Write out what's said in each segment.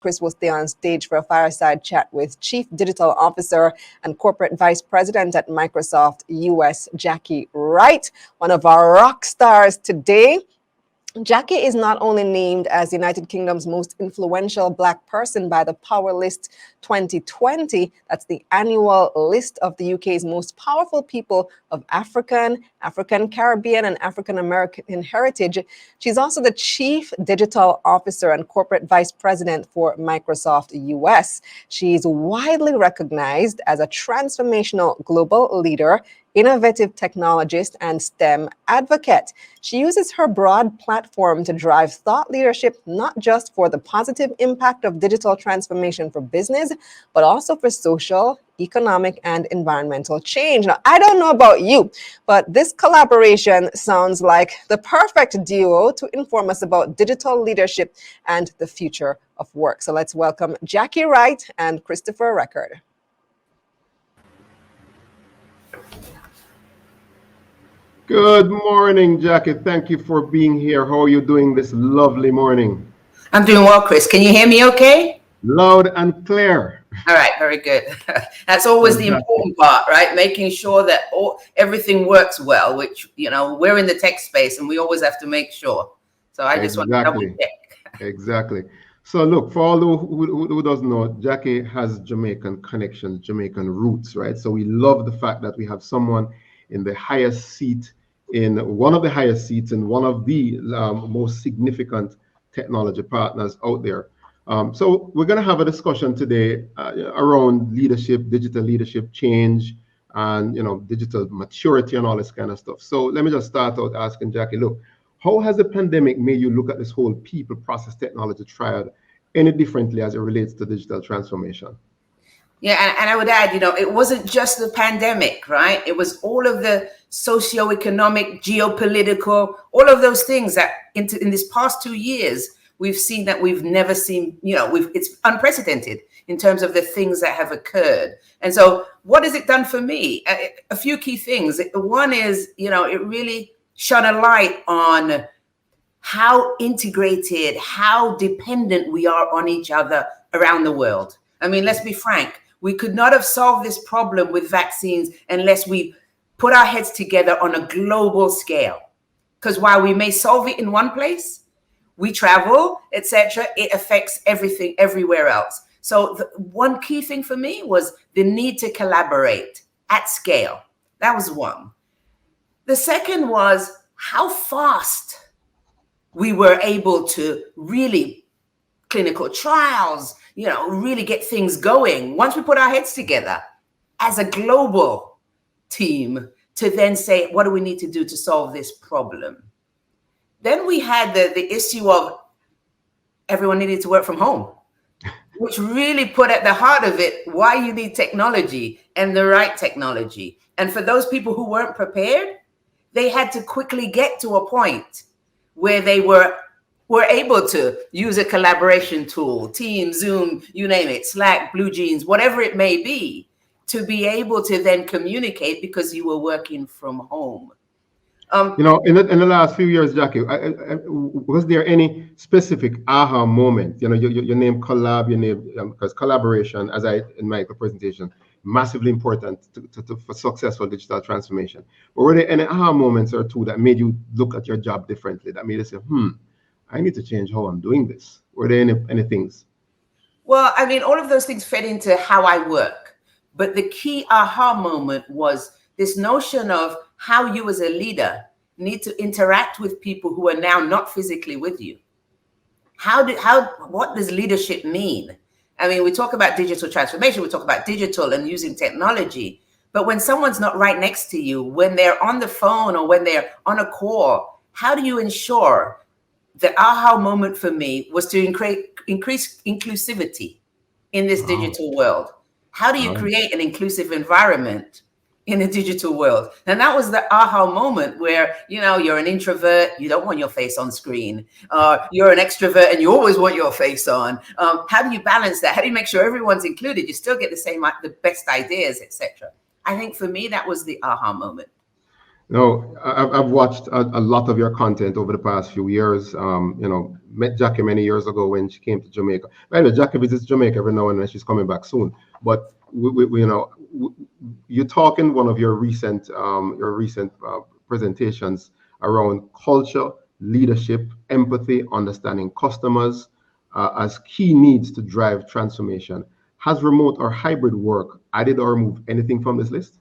Chris will stay on stage for a fireside chat with Chief Digital Officer and Corporate Vice President at Microsoft US, Jacky Wright, one of our rock stars today. Jacky is not only named as the United Kingdom's most influential Black person by the Power List 2020, that's the annual list of the UK's most powerful people of African, Caribbean, and African American heritage. She's also the Chief Digital Officer and Corporate Vice President for Microsoft US. She's widely recognized as a transformational global leader, innovative technologist, and STEM advocate. She uses her broad platform to drive thought leadership, not just for the positive impact of digital transformation for business, but also for social, economic, and environmental change. Now, I don't know about you, but this collaboration sounds like the perfect duo to inform us about digital leadership and the future of work. So let's welcome Jacky Wright and Christopher Reckord. Good morning, Jacky. Thank you for being here. How are you doing this lovely morning? I'm doing well, Chris. Can you hear me okay? Loud and clear. All right, very good. That's always the important part, right? Making sure that everything works well, which, you know, we're in the tech space and we always have to make sure. So I just want to double check. Exactly. So look, for all who doesn't know, Jacky has Jamaican connections, Jamaican roots, right? So we love the fact that we have someone in the highest seat, in one of the highest seats, in one of the most significant technology partners out there. So we're going to have a discussion today around leadership, digital leadership change, and digital maturity and all this kind of stuff. So let me just start out asking Jacky, look, how has the pandemic made you look at this whole people, process, technology triad any differently as it relates to digital transformation? Yeah, and I would add, it wasn't just the pandemic, right? It was all of the socioeconomic, geopolitical, all of those things that in this past 2 years, we've seen that we've never seen, it's unprecedented in terms of the things that have occurred. And so what has it done for me? A few key things. One is, it really shone a light on how integrated, how dependent we are on each other around the world. I mean, let's be frank. We could not have solved this problem with vaccines unless we put our heads together on a global scale. Because while we may solve it in one place, we travel, etc., it affects everything everywhere else. So one key thing for me was the need to collaborate at scale. That was one. The second was how fast we were able to really clinical trials, really get things going. Once we put our heads together as a global team to then say, what do we need to do to solve this problem? Then we had the issue of everyone needed to work from home, which really put at the heart of it why you need technology and the right technology. And for those people who weren't prepared, they had to quickly get to a point where they were able to use a collaboration tool, Teams, Zoom, you name it, Slack, Blue Jeans, whatever it may be, to be able to then communicate because you were working from home. In the last few years, Jacky, was there any specific aha moment? Your name collab, because collaboration, as in my presentation, massively important for successful digital transformation. But were there any aha moments or two that made you look at your job differently, that made you say, I need to change how I'm doing this? Were there any things? Well, I mean, all of those things fed into how I work. But the key aha moment was this notion of how you as a leader need to interact with people who are now not physically with you. What does leadership mean? I mean, we talk about digital transformation, we talk about digital and using technology, but when someone's not right next to you, when they're on the phone or when they're on a call, how do you ensure? The aha moment for me was to increase inclusivity in this digital world. How do you create an inclusive environment in a digital world? And that was the aha moment where, you're an introvert, you don't want your face on screen. You're an extrovert and you always want your face on. How do you balance that? How do you make sure everyone's included? You still get the best ideas, etc. I think for me, that was the aha moment. No, I've watched a lot of your content over the past few years. Met Jacky many years ago when she came to Jamaica. By the way, Jacky visits Jamaica every now and then. She's coming back soon. But you talk in one of your recent presentations around culture, leadership, empathy, understanding customers as key needs to drive transformation. Has remote or hybrid work added or removed anything from this list?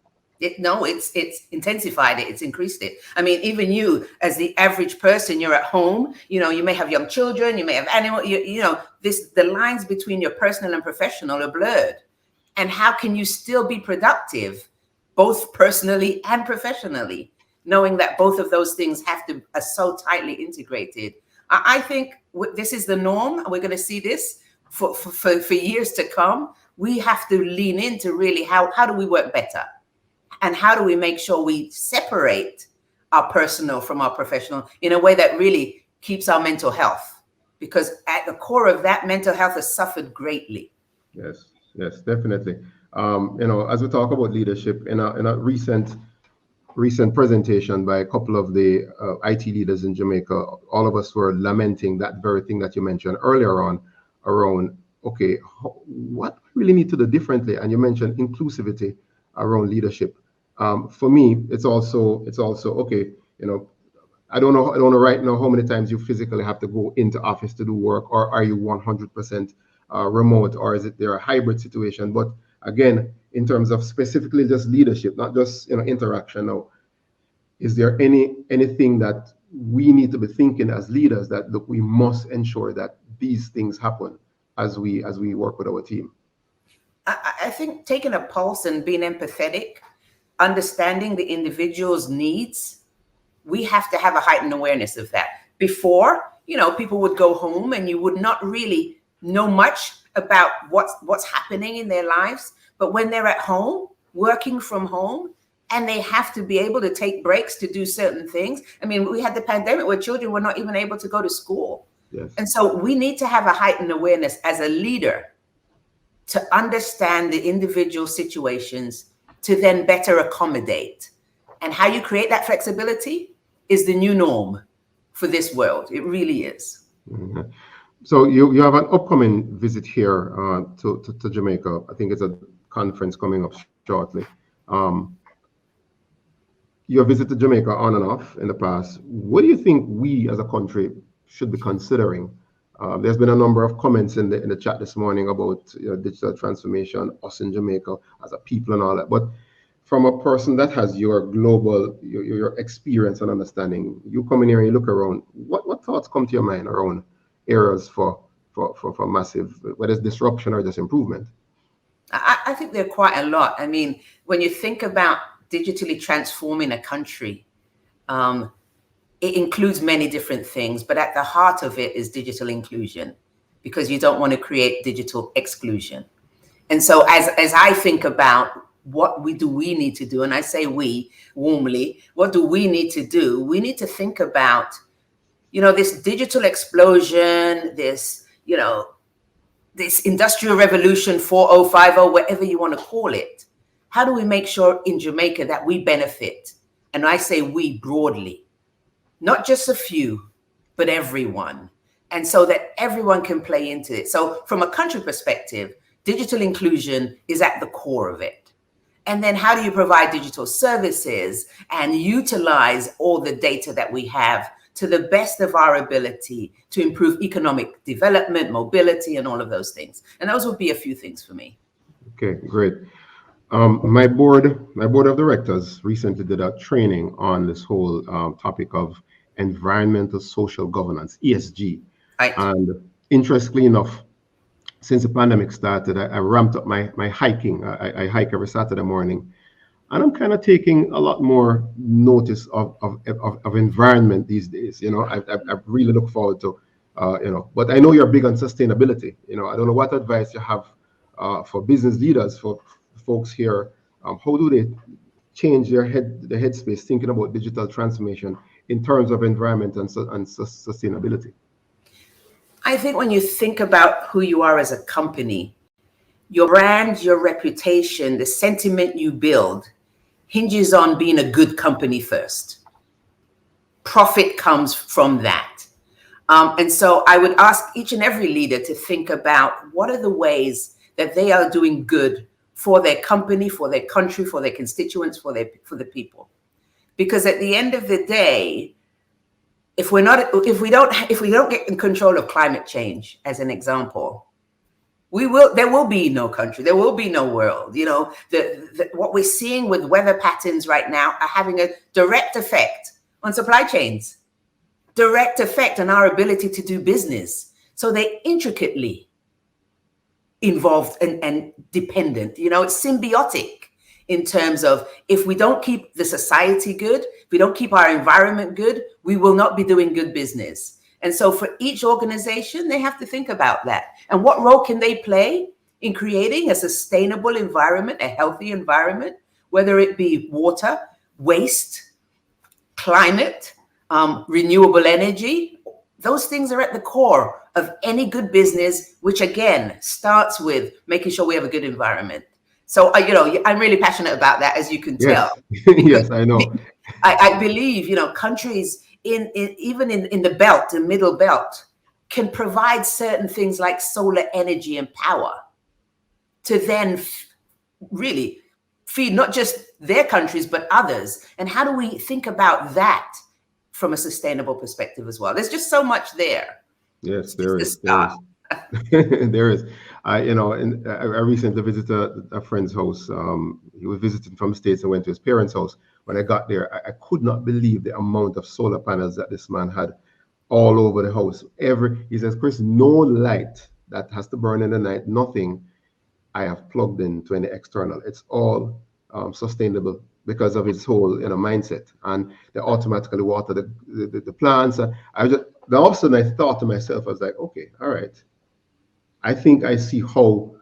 No, it's intensified it. It's increased it. I mean, even you, as the average person, you're at home. You may have young children. You may have animals. The lines between your personal and professional are blurred. And how can you still be productive, both personally and professionally, knowing that both of those things are so tightly integrated? I think this is the norm. We're going to see this for years to come. We have to lean into really how do we work better? And how do we make sure we separate our personal from our professional in a way that really keeps our mental health? Because at the core of that, mental health has suffered greatly. Yes, definitely. As we talk about leadership, in a recent presentation by a couple of the IT leaders in Jamaica, all of us were lamenting that very thing that you mentioned earlier on around, okay, what we really need to do differently? And you mentioned inclusivity around leadership. For me, it's also okay. I don't know right now how many times you physically have to go into office to do work, or are you 100% remote, or is it there a hybrid situation? But again, in terms of specifically just leadership, not just interaction. Now, is there anything that we need to be thinking as leaders that look, we must ensure that these things happen as we work with our team? I think taking a pulse and being empathetic, understanding the individual's needs, we have to have a heightened awareness of that. Before, people would go home and you would not really know much about what's happening in their lives. But when they're at home, working from home, and they have to be able to take breaks to do certain things. I mean, we had the pandemic where children were not even able to go to school. Yes. And so we need to have a heightened awareness as a leader to understand the individual situations to then better accommodate. And how you create that flexibility is the new norm for this world. It really is. Mm-hmm. So you have an upcoming visit here to Jamaica. I think it's a conference coming up shortly. Your visit to Jamaica on and off in the past. What do you think we as a country should be considering? There's been a number of comments in the chat this morning about digital transformation, us in Jamaica as a people and all that. But from a person that has your global, your experience and understanding, you come in here and you look around, what thoughts come to your mind around areas for massive, whether it's disruption or just improvement? I think there are quite a lot. I mean, when you think about digitally transforming a country, it includes many different things, but at the heart of it is digital inclusion, because you don't want to create digital exclusion. And so as I think about what we need to do, and I say we warmly, what do we need to do? We need to think about, this digital explosion, this industrial revolution 4050, whatever you want to call it. How do we make sure in Jamaica that we benefit? And I say we broadly, not just a few, but everyone. And so that everyone can play into it. So from a country perspective, digital inclusion is at the core of it. And then how do you provide digital services and utilize all the data that we have to the best of our ability to improve economic development, mobility, and all of those things? And those would be a few things for me. Okay, great. My board of directors recently did a training on this whole topic of environmental social governance, ESG. Right. And interestingly enough, since the pandemic started, I ramped up my hiking. I hike every Saturday morning, and I'm kind of taking a lot more notice of environment these days. I really look forward to, but I know you're big on sustainability. I don't know what advice you have for business leaders, for folks here. How do they change the headspace thinking about digital transformation in terms of environment and sustainability? I think when you think about who you are as a company, your brand, your reputation, the sentiment you build hinges on being a good company first. Profit comes from that. And so I would ask each and every leader to think about what are the ways that they are doing good for their company, for their country, for their constituents, for the people. Because at the end of the day, if we don't get in control of climate change, as an example, there will be no country, there will be no world. You know, what we're seeing with weather patterns right now are having a direct effect on supply chains, direct effect on our ability to do business. So they're intricately involved and dependent. You know, it's symbiotic in terms of, if we don't keep the society good, if we don't keep our environment good, we will not be doing good business. And so for each organization, they have to think about that. And what role can they play in creating a sustainable environment, a healthy environment, whether it be water, waste, climate, renewable energy. Those things are at the core of any good business, which again starts with making sure we have a good environment. So, you know, I'm really passionate about that, as you can tell. Yes, I know. I believe, you know, countries even in the belt, the middle belt, can provide certain things like solar energy and power to then really feed not just their countries, but others. And how do we think about that from a sustainable perspective as well? There's just so much there. Yes, there is. There is. You know, and I recently visited a friend's house. He was visiting from the States and went to his parents' house. When I got there, I could not believe the amount of solar panels that this man had all over the house. He says, Chris, no light that has to burn in the night, nothing I have plugged into any external. It's all sustainable because of his whole, you know, mindset, and they automatically water the plants. Then all of a sudden I thought to myself, I was like, okay, all right, I think I see how,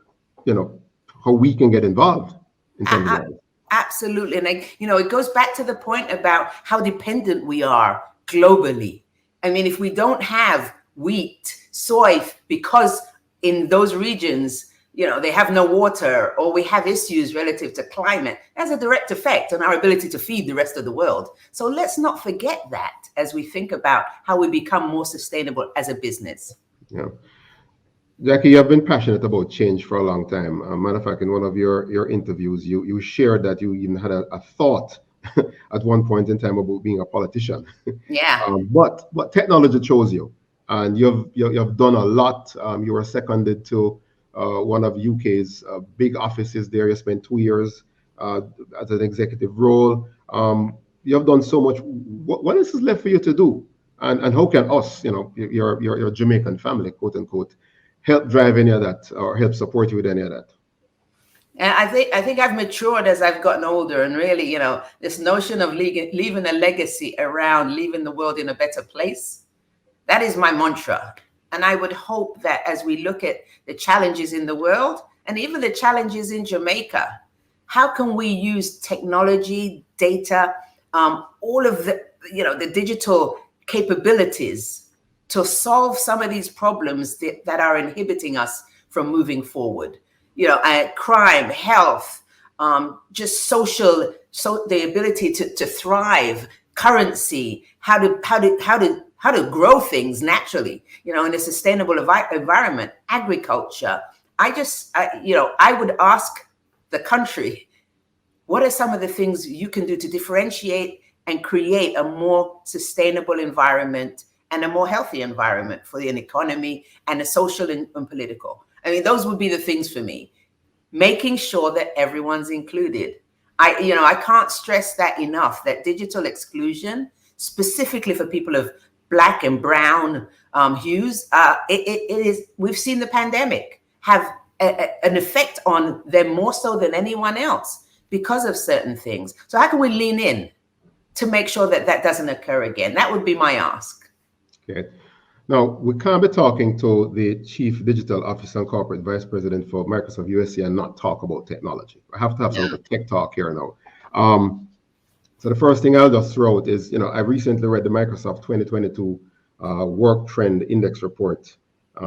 you know, how we can get involved in terms of that. Absolutely. And you know, it goes back to the point about how dependent we are globally. I mean, if we don't have wheat, soy, because in those regions, you know, they have no water, or we have issues relative to climate, has a direct effect on our ability to feed the rest of the world. So let's not forget that as we think about how we become more sustainable as a business. Yeah. Jacky, you've been passionate about change for a long time. Matter of fact, in one of your interviews, you shared that you even had a thought at one point in time about being a politician. Yeah. But technology chose you, and you've done a lot. You were seconded to one of UK's big offices there. You spent 2 years as an executive role. You have done so much. What else is left for you to do? And how can us, you know, your Jamaican family, quote unquote, help drive any of that, or help support you with any of that? And I think I've matured as I've gotten older, and really, you know, this notion of leaving a legacy around leaving the world in a better place, that is my mantra. And I would hope that as we look at the challenges in the world and even the challenges in Jamaica, how can we use technology, data, all of the, you know, the digital capabilities to solve some of these problems that are inhibiting us from moving forward? You know, crime, health, just social, so the ability to thrive, currency, how to grow things naturally, you know, in a sustainable environment, agriculture. You know, I would ask the country, what are some of the things you can do to differentiate and create a more sustainable environment and a more healthy environment for the economy and the social and political? I mean, those would be the things for me. Making sure that everyone's included. I can't stress that enough, that digital exclusion, specifically for people of Black and brown hues, we've seen the pandemic have an effect on them more so than anyone else because of certain things. So how can we lean in to make sure that that doesn't occur again? That would be my ask. Okay. Now, we can't be talking to the Chief Digital Officer and Corporate Vice President for Microsoft USA and not talk about technology. I have to have some tech talk here now. So the first thing I'll just throw out is, you know, I recently read the Microsoft 2022 Work Trend Index Report.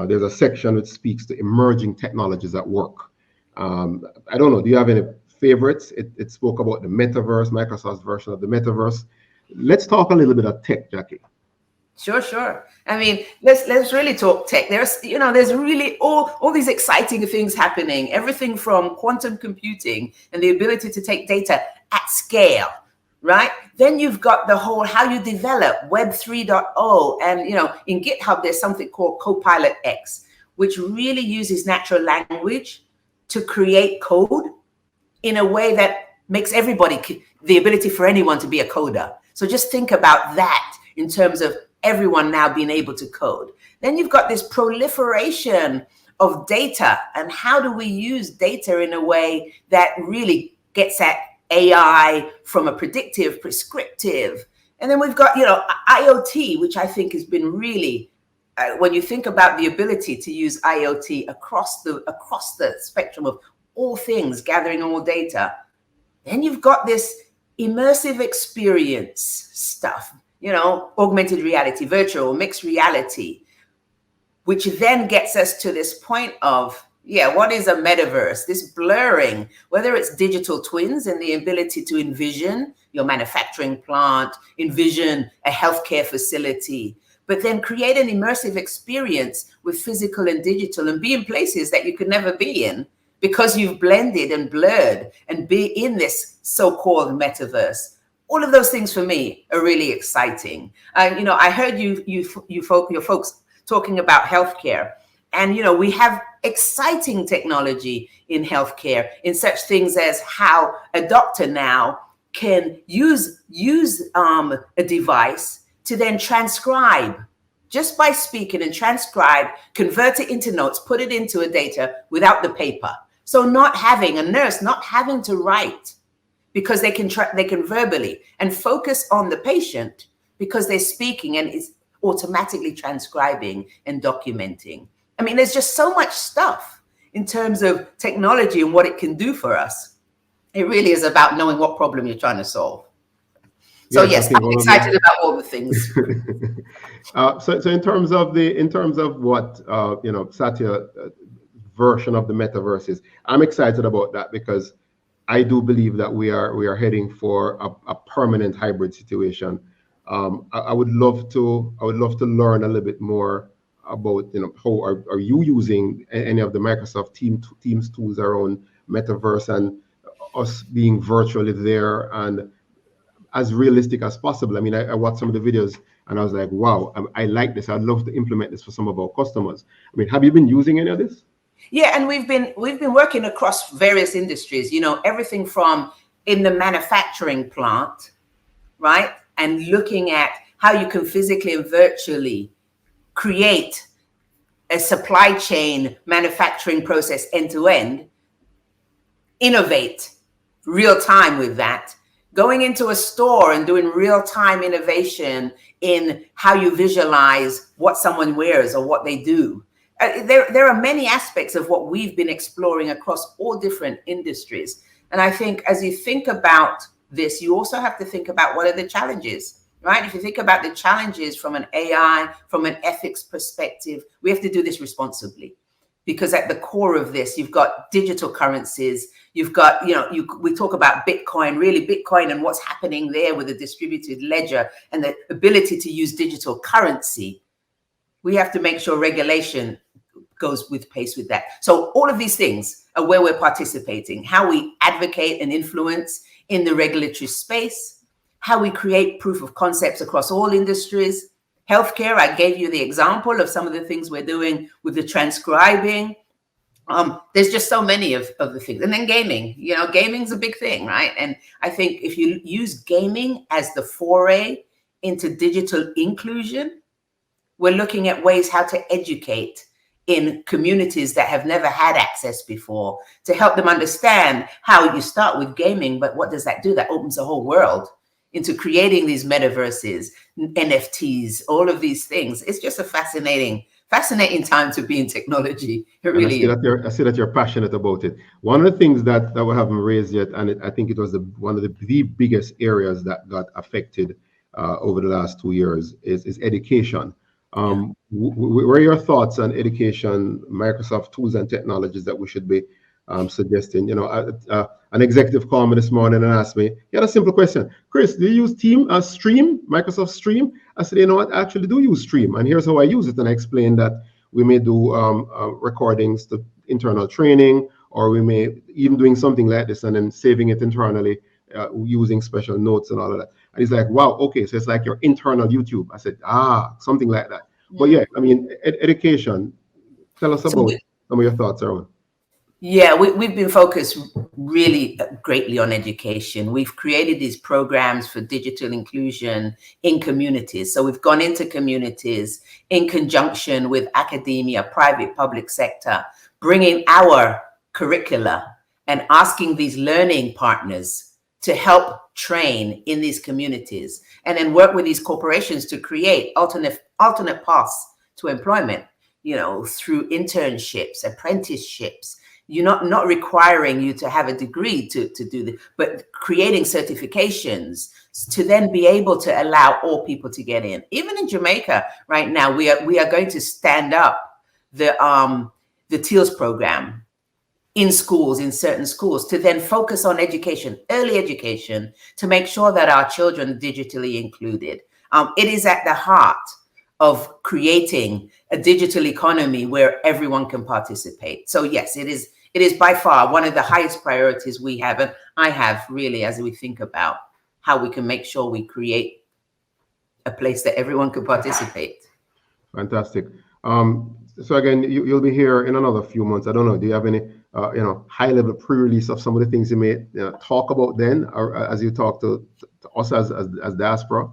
There's a section which speaks to emerging technologies at work. I don't know, do you have any favorites. It spoke about the metaverse, Microsoft's version of the metaverse. Let's talk a little bit of tech, Jacky. Sure. I mean, let's really talk tech. There's really all these exciting things happening. Everything from quantum computing and the ability to take data at scale, right? Then you've got the whole how you develop Web 3.0, and in GitHub there's something called Copilot X, which really uses natural language to create code in a way that makes everybody the ability for anyone to be a coder. So just think about that in terms of everyone now being able to code. Then you've got this proliferation of data, and how do we use data in a way that really gets at AI from a predictive, prescriptive. And then we've got, IoT, which I think has been really, when you think about the ability to use IoT across the spectrum of all things, gathering all data, then you've got this immersive experience stuff, augmented reality, virtual, mixed reality, which then gets us to this point of, what is a metaverse? This blurring, whether it's digital twins and the ability to envision your manufacturing plant, envision a healthcare facility, but then create an immersive experience with physical and digital and be in places that you could never be in because you've blended and blurred and be in this so-called metaverse. All of those things for me are really exciting. I heard your folks talking about healthcare, and we have exciting technology in healthcare in such things as how a doctor now can use a device to then transcribe just by speaking and transcribe, convert it into notes, put it into a data without the paper. So a nurse not having to write, because they can verbally and focus on the patient because they're speaking and is automatically transcribing and documenting. I mean, there's just so much stuff in terms of technology and what it can do for us. It really is about knowing what problem you're trying to solve. So yes, I'm excited about all the things. So in terms of what Satya version of the metaverse is, I'm excited about that because I do believe that we are heading for a permanent hybrid situation. I would love to learn a little bit more about how are you using any of the Microsoft Teams tools around metaverse and us being virtually there and as realistic as possible. I mean, I watched some of the videos and I was like, wow, I like this. I'd love to implement this for some of our customers. I mean, have you been using any of this? Yeah, and we've been working across various industries, everything from in the manufacturing plant, right? And looking at how you can physically and virtually create a supply chain manufacturing process end to end, innovate real time with that, going into a store and doing real time innovation in how you visualize what someone wears or what they do. There are many aspects of what we've been exploring across all different industries. And I think as you think about this, you also have to think about what are the challenges, right? If you think about the challenges from an AI, from an ethics perspective, we have to do this responsibly. Because at the core of this, you've got digital currencies, you've got, we talk about Bitcoin, really Bitcoin and what's happening there with the distributed ledger and the ability to use digital currency. We have to make sure regulation goes with pace with that. So all of these things are where we're participating, how we advocate and influence in the regulatory space, how we create proof of concepts across all industries. Healthcare, I gave you the example of some of the things we're doing with the transcribing. There's just so many of the things. And then gaming, gaming's a big thing, right? And I think if you use gaming as the foray into digital inclusion, we're looking at ways how to educate in communities that have never had access before to help them understand how you start with gaming, but what does that do? That opens the whole world into creating these metaverses, NFTs, all of these things. It's just a fascinating time to be in technology. It really is. I see that you're passionate about it. One of the things that we haven't raised yet, and I think it was one of the biggest areas that got affected over the last 2 years is education. What are your thoughts on education, Microsoft tools and technologies that we should be suggesting. An executive called me this morning and asked me, he had a simple question. Chris, do you use Stream, Microsoft Stream? I said, you know what, I actually do use Stream, and here's how I use it. And I explained that we may do recordings to internal training, or we may even doing something like this and then saving it internally using special notes and all of that. And he's like, wow, okay, so it's like your internal YouTube. I said, something like that. But yeah, I mean, education. Tell us about some of your thoughts, Erwin. Yeah, we've been focused really greatly on education. We've created these programs for digital inclusion in communities. So we've gone into communities in conjunction with academia, private, public sector, bringing our curricula and asking these learning partners to help train in these communities, and then work with these corporations to create alternate paths to employment, through internships, apprenticeships. You're not requiring you to have a degree to do this, but creating certifications to then be able to allow all people to get in. Even in Jamaica right now, we are going to stand up the TEALS program in schools, in certain schools, to then focus on education, early education, to make sure that our children are digitally included. It is at the heart of creating a digital economy where everyone can participate. So yes, it is by far one of the highest priorities we have, and I have really, as we think about how we can make sure we create a place that everyone can participate. Fantastic. So again, you'll be here in another few months. I don't know. Do you have any, high-level pre-release of some of the things you may talk about then, or as you talk to us as diaspora?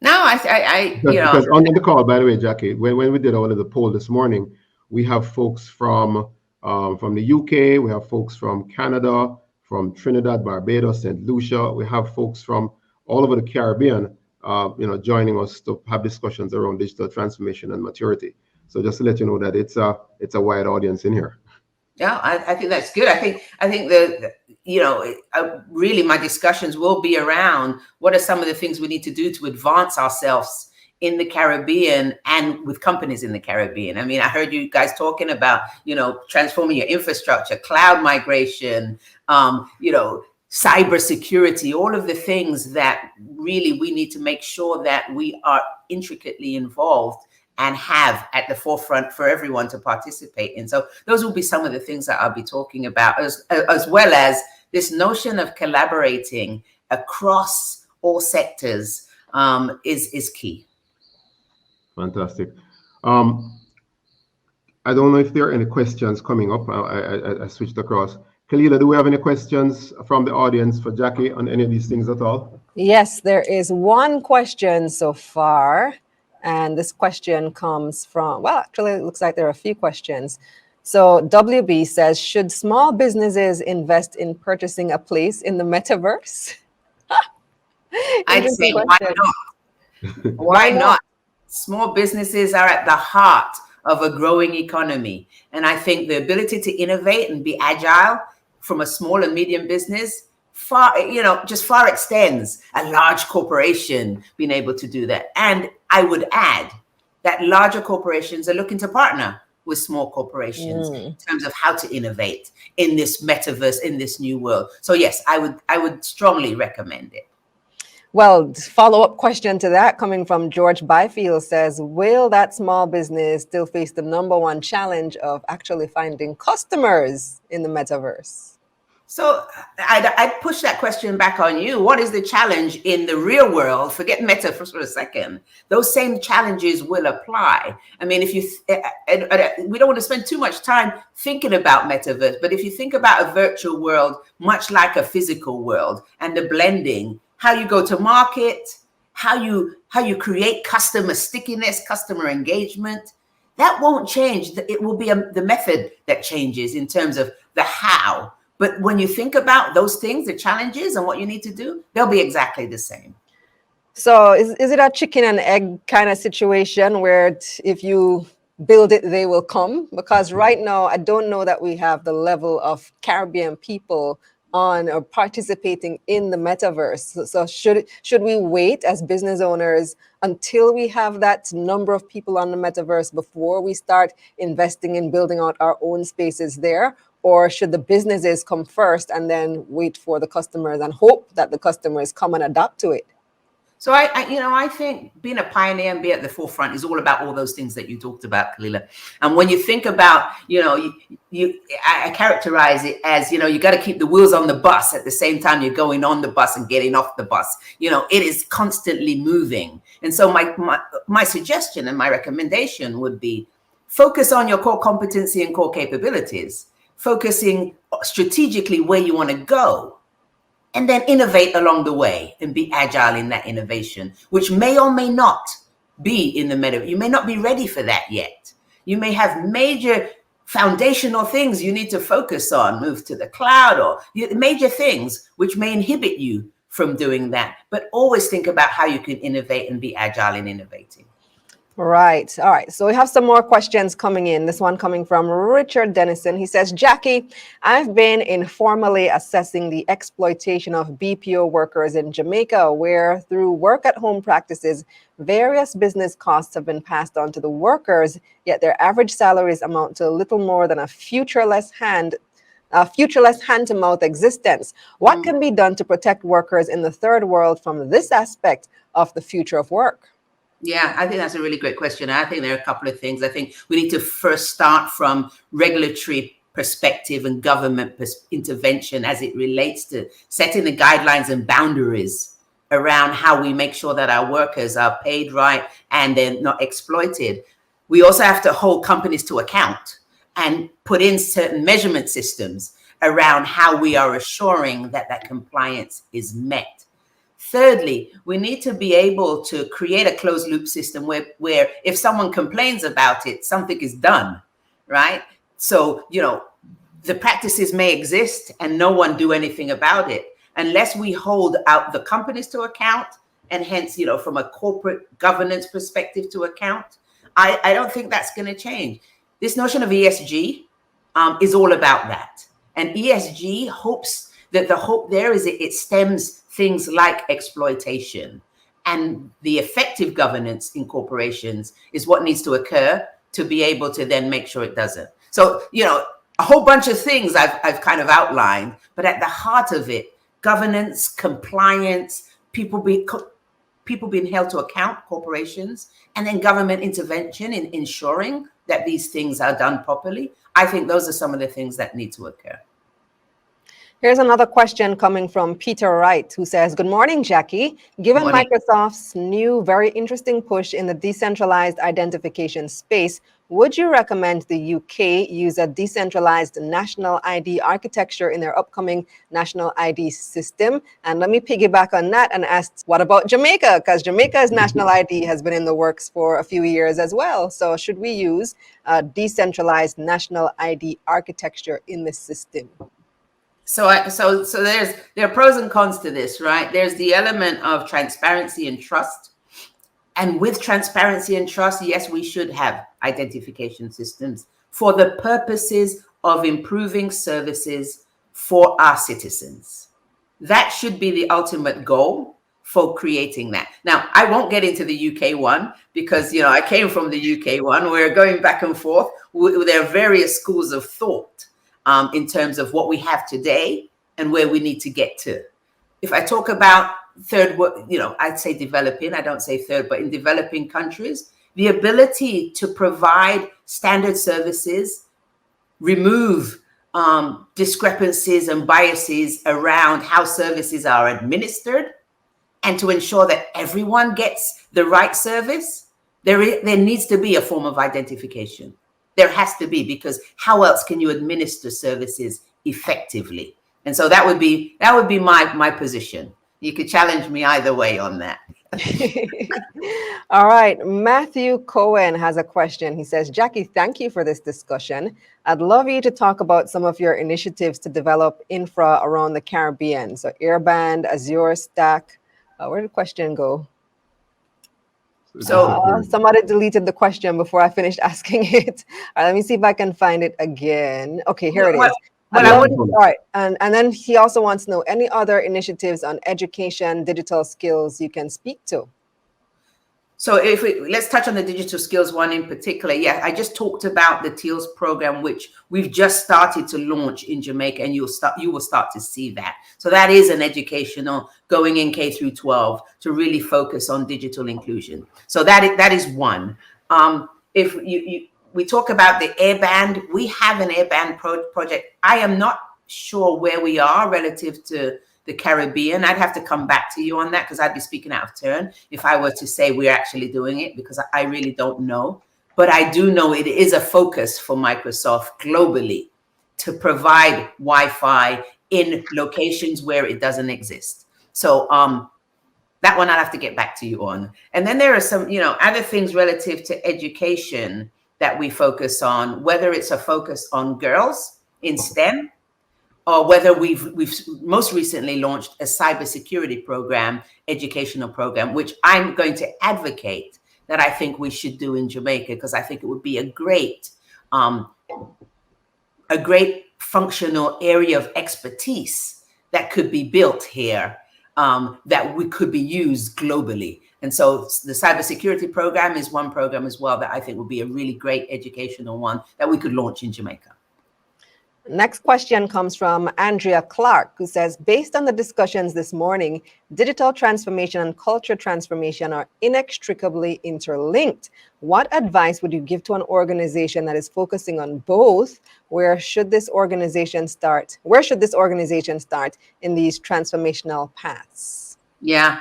No, because on the call, by the way, Jacky, when we did our little poll this morning, we have folks from the UK, we have folks from Canada, from Trinidad, Barbados, St. Lucia. We have folks from all over the Caribbean, joining us to have discussions around digital transformation and maturity. So just to let you know that it's a wide audience in here. Yeah, I think that's good. I think that, really my discussions will be around what are some of the things we need to do to advance ourselves in the Caribbean and with companies in the Caribbean. I mean, I heard you guys talking about, transforming your infrastructure, cloud migration, cybersecurity, all of the things that really we need to make sure that we are intricately involved and have at the forefront for everyone to participate in. So those will be some of the things that I'll be talking about, as well as this notion of collaborating across all sectors is key. Fantastic. I don't know if there are any questions coming up. I switched across. Kalila, do we have any questions from the audience for Jacky on any of these things at all? Yes, there is one question so far. And this question comes from, well, actually, it looks like there are a few questions. So WB says, should small businesses invest in purchasing a place in the metaverse? I'd say, why not? Why not? Small businesses are at the heart of a growing economy. And I think the ability to innovate and be agile from a small and medium business far extends a large corporation being able to do that. And I would add that larger corporations are looking to partner with small corporations in terms of how to innovate in this metaverse, in this new world. So yes, I would strongly recommend it. Well, follow-up question to that coming from George Byfield says, will that small business still face the number one challenge of actually finding customers in the metaverse? So I'd push that question back on you. What is the challenge in the real world? Forget meta for a second. Those same challenges will apply. I mean, we don't want to spend too much time thinking about metaverse, but if you think about a virtual world, much like a physical world, and the blending, how you go to market, how you create customer stickiness, customer engagement, that won't change. It will be the method that changes in terms of the how. But when you think about those things, the challenges and what you need to do, they'll be exactly the same. So is it a chicken and egg kind of situation where if you build it, they will come? Because right now, I don't know that we have the level of Caribbean people on or participating in the metaverse. So should we wait as business owners until we have that number of people on the metaverse before we start investing in building out our own spaces there? or should the businesses come first and then wait for the customers and hope that the customers come and adapt to it? So I think being a pioneer and be at the forefront is all about all those things that you talked about, Kalila. And when you think about, I characterize it as, you got to keep the wheels on the bus at the same time you're going on the bus and getting off the bus. It is constantly moving. And so my suggestion and my recommendation would be focus on your core competency and core capabilities, focusing strategically where you want to go. And then innovate along the way and be agile in that innovation, which may or may not be in the meta. You may not be ready for that yet. You may have major foundational things you need to focus on, move to the cloud, or major things which may inhibit you from doing that. But always think about how you can innovate and be agile in innovating. Right. All right. So we have some more questions coming in. This one coming from Richard Dennison. He says, Jackie, I've been informally assessing the exploitation of BPO workers in Jamaica, where through work at home practices, various business costs have been passed on to the workers, yet their average salaries amount to little more than a futureless hand-to-mouth existence. What can be done to protect workers in the third world from this aspect of the future of work? Yeah, I think that's a really great question. I think there are a couple of things. I think we need to first start from regulatory perspective and government intervention as it relates to setting the guidelines and boundaries around how we make sure that our workers are paid right and they're not exploited. We also have to hold companies to account and put in certain measurement systems around how we are assuring that that compliance is met. Thirdly, we need to be able to create a closed loop system where if someone complains about it, something is done, right? So, the practices may exist and no one do anything about it unless we hold out the companies to account and hence, from a corporate governance perspective to account. I don't think that's going to change. This notion of ESG is all about that. And ESG hopes that the hope there is it stems things like exploitation, and the effective governance in corporations is what needs to occur to be able to then make sure it doesn't. So, a whole bunch of things I've kind of outlined, but at the heart of it, governance, compliance, people being held to account, corporations, and then government intervention in ensuring that these things are done properly. I think those are some of the things that need to occur. Here's another question coming from Peter Wright, who says, good morning, Jackie. Given Microsoft's new, very interesting push in the decentralized identification space, would you recommend the UK use a decentralized national ID architecture in their upcoming national ID system? And let me piggyback on that and ask, what about Jamaica? Because Jamaica's national ID has been in the works for a few years as well. So should we use a decentralized national ID architecture in the system? So there are pros and cons to this, right? There's the element of transparency and trust. And with transparency and trust, yes, we should have identification systems for the purposes of improving services for our citizens. That should be the ultimate goal for creating that. Now, I won't get into the UK one because, I came from the UK one. We're going back and forth. There are various schools of thought in terms of what we have today and where we need to get to. If I talk about third world, I'd say developing, I don't say third, but in developing countries, the ability to provide standard services, remove discrepancies and biases around how services are administered, and to ensure that everyone gets the right service, there needs to be a form of identification. There has to be, because how else can you administer services effectively? And so that would be my position. You could challenge me either way on that. All right. Matthew Cohen has a question. He says, Jackie, thank you for this discussion. I'd love you to talk about some of your initiatives to develop infra around the Caribbean. So Airband, Azure Stack. Where did the question go? So somebody deleted the question before I finished asking it. All right, let me see if I can find it again. Okay, here it is. All right, and then he also wants to know any other initiatives on education, digital skills you can speak to. So let's touch on the digital skills one in particular. Yeah, I just talked about the TEALS program, which we've just started to launch in Jamaica, and you will start to see that. So that is an educational going in K through 12 to really focus on digital inclusion. So that is one. If we talk about the airband, we have an airband project. I am not sure where we are relative to the Caribbean. I'd have to come back to you on that, because I'd be speaking out of turn if I were to say we're actually doing it, because I really don't know. But I do know it is a focus for Microsoft globally to provide Wi-Fi in locations where it doesn't exist. So that one I'll have to get back to you on. And then there are some, other things relative to education that we focus on, whether it's a focus on girls in STEM, or whether we've most recently launched a cybersecurity program, educational program, which I'm going to advocate that I think we should do in Jamaica, because I think it would be a great functional area of expertise that could be built here, that we could be used globally. And so the cybersecurity program is one program as well that I think would be a really great educational one that we could launch in Jamaica. Next question comes from Andrea Clark, who says, based on the discussions this morning, digital transformation and culture transformation are inextricably interlinked. What advice would you give to an organization that is focusing on both? Where should this organization start? Where should this organization start in these transformational paths? Yeah,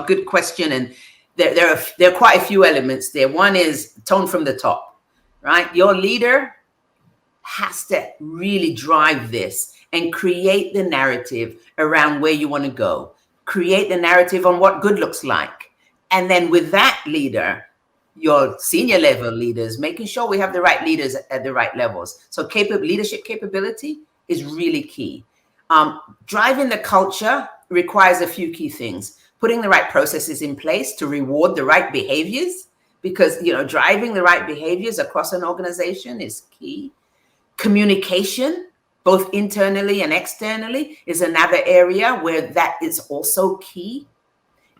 good question. And there are quite a few elements there. One is tone from the top, right? Your leader has to really drive this and create the narrative around where you want to go. Create the narrative on what good looks like. And then with that leader, your senior level leaders, making sure we have the right leaders at the right levels. So leadership capability is really key. Driving the culture requires a few key things. Putting the right processes in place to reward the right behaviors, because driving the right behaviors across an organization is key. Communication, both internally and externally, is another area where that is also key.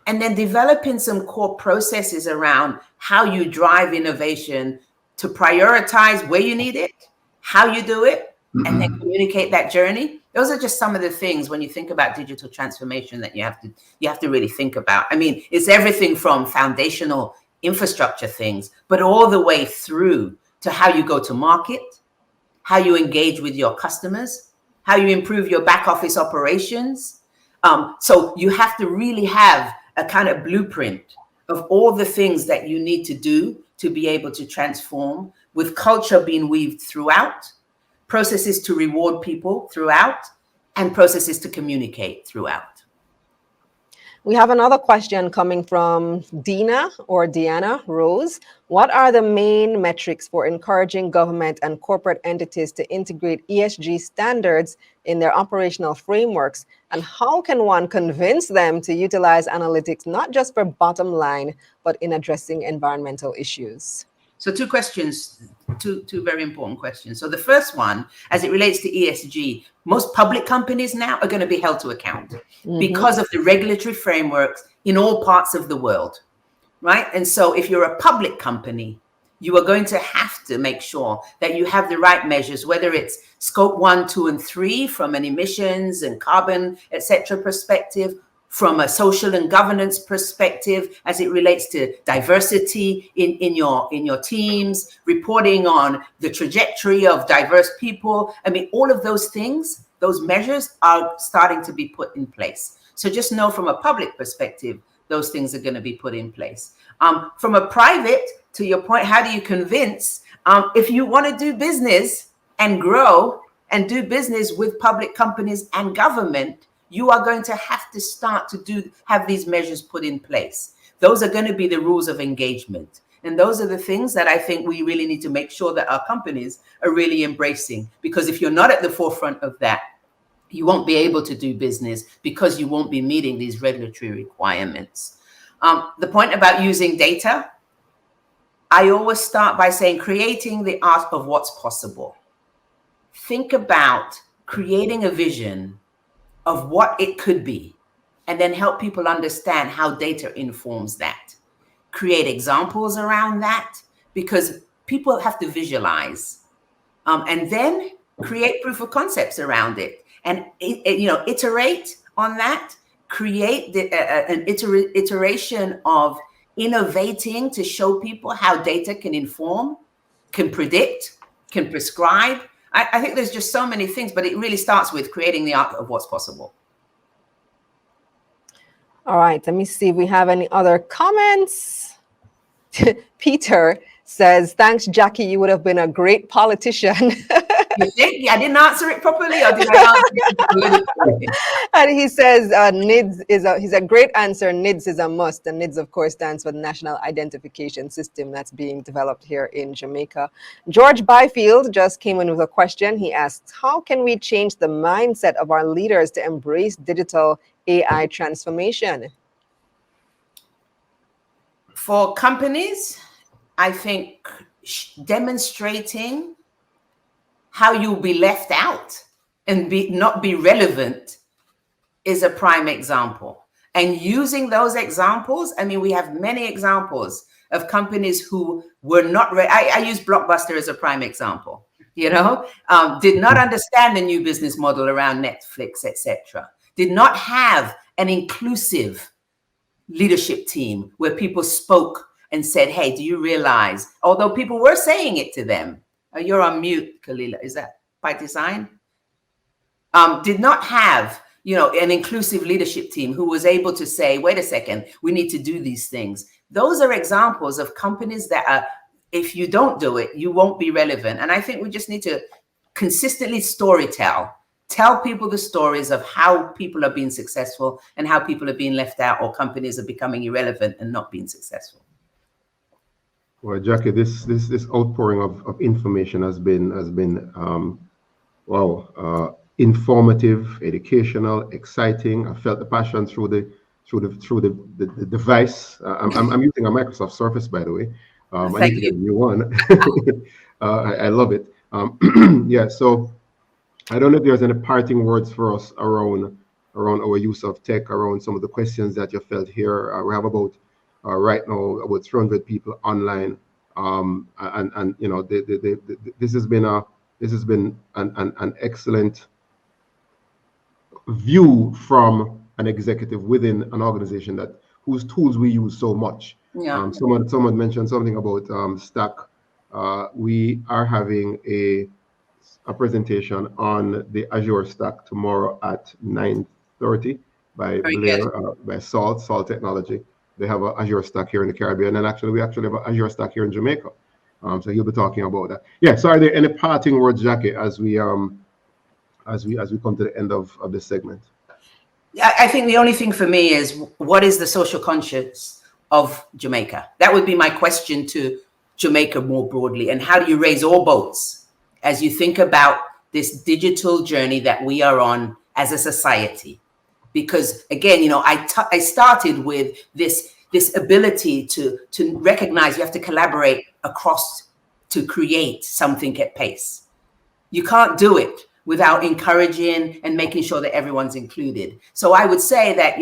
And then developing some core processes around how you drive innovation to prioritize where you need it, how you do it, and then communicate that journey. Those are just some of the things when you think about digital transformation that you have to really think about. I mean, it's everything from foundational infrastructure things, but all the way through to how you go to market, how you engage with your customers, how you improve your back office operations. So you have to really have a kind of blueprint of all the things that you need to do to be able to transform, with culture being weaved throughout, processes to reward people throughout, and processes to communicate throughout. We have another question coming from Deanna Rose. What are the main metrics for encouraging government and corporate entities to integrate ESG standards in their operational frameworks? And how can one convince them to utilize analytics, not just for bottom line, but in addressing environmental issues? So two questions, two very important questions. So the first one, as it relates to ESG, most public companies now are going to be held to account because of the regulatory frameworks in all parts of the world, right? And so if you're a public company, you are going to have to make sure that you have the right measures, whether it's scope 1, 2, and 3 from an emissions and carbon, etc. perspective, from a social and governance perspective, as it relates to diversity in your teams, reporting on the trajectory of diverse people. I mean, all of those things, those measures are starting to be put in place. So just know from a public perspective, those things are going to be put in place. From a private, to your point, how do you convince? If you want to do business and grow and do business with public companies and government, you are going to have to start to have these measures put in place. Those are going to be the rules of engagement. And those are the things that I think we really need to make sure that our companies are really embracing. Because if you're not at the forefront of that, you won't be able to do business, because you won't be meeting these regulatory requirements. The point about using data, I always start by saying creating the art of what's possible. Think about creating a vision of what it could be, and then help people understand how data informs that. create examples around that, because people have to visualize, and then create proof of concepts around it, and iterate on that, create an iteration of innovating to show people how data can inform, can predict, can prescribe. I think there's just so many things, but it really starts with creating the art of what's possible. All right, let me see if we have any other comments. Peter says, thanks, Jacky. You would have been a great politician. You think? I didn't answer it properly, or did I answer it politically? And he says, NIDS he's a great answer. NIDS is a must. And NIDS, of course, stands for the National Identification System that's being developed here in Jamaica. George Byfield just came in with a question. He asks, how can we change the mindset of our leaders to embrace digital AI transformation? For companies, I think demonstrating how you'll be left out and not be relevant is a prime example. And using those examples, I mean, we have many examples of companies who were not ready. I use Blockbuster as a prime example, did not understand the new business model around Netflix, etc. Did not have an inclusive leadership team where people spoke and said, hey, do you realize, although people were saying it to them, you're on mute, Kalila, is that by design? Did not have, an inclusive leadership team who was able to say, wait a second, we need to do these things. Those are examples of companies that are, if you don't do it, you won't be relevant. And I think we just need to consistently tell people the stories of how people are being successful and how people are being left out, or companies are becoming irrelevant and not being successful. Well, Jacky, this outpouring of information has been informative, educational, exciting. I felt the passion through the device. I'm using a Microsoft Surface, by the way. I need to get a new one. I love it. Yeah. So I don't know if there's any parting words for us around our use of tech, around some of the questions that you felt here. We have about right now about 300 people online, and this has been an excellent view from an executive within an organization whose tools we use so much. Yeah. Someone mentioned something about Stack. We are having a presentation on the Azure Stack tomorrow at 9:30 by Blair, by Salt Technology. They have an Azure Stack here in the Caribbean, and we actually have an Azure Stack here in Jamaica. So he'll be talking about that. Yeah. So are there any parting words, Jacky, as we come to the end of this segment? I think the only thing for me is, what is the social conscience of Jamaica? That would be my question to Jamaica more broadly. And how do you raise all boats as you think about this digital journey that we are on as a society? Because again, I started with this ability to recognize you have to collaborate across to create something at pace. You can't do it without encouraging and making sure that everyone's included. So I would say that,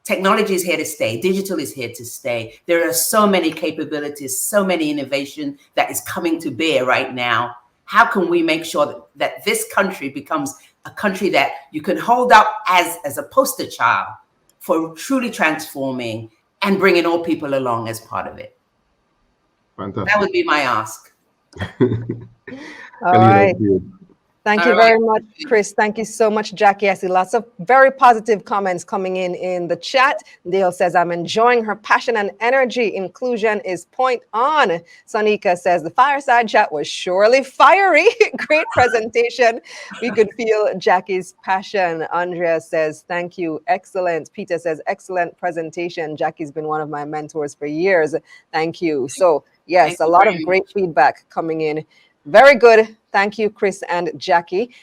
technology is here to stay. Digital is here to stay. There are so many capabilities, so many innovation that is coming to bear right now. How can we make sure that this country becomes a country that you can hold up as a poster child for truly transforming and bringing all people along as part of it? Fantastic. That would be my ask. All right. Thank you very much, Chris. Thank you so much, Jacky. I see lots of very positive comments coming in the chat. Dale says, I'm enjoying her passion and energy. Inclusion is point on. Sonika says, the fireside chat was surely fiery. Great presentation. We could feel Jacky's passion. Andrea says, thank you. Excellent. Peter says, excellent presentation. Jacky's been one of my mentors for years. Thank you. So yes, a lot of great feedback coming in. Very good. Thank you, Chris and Jacky.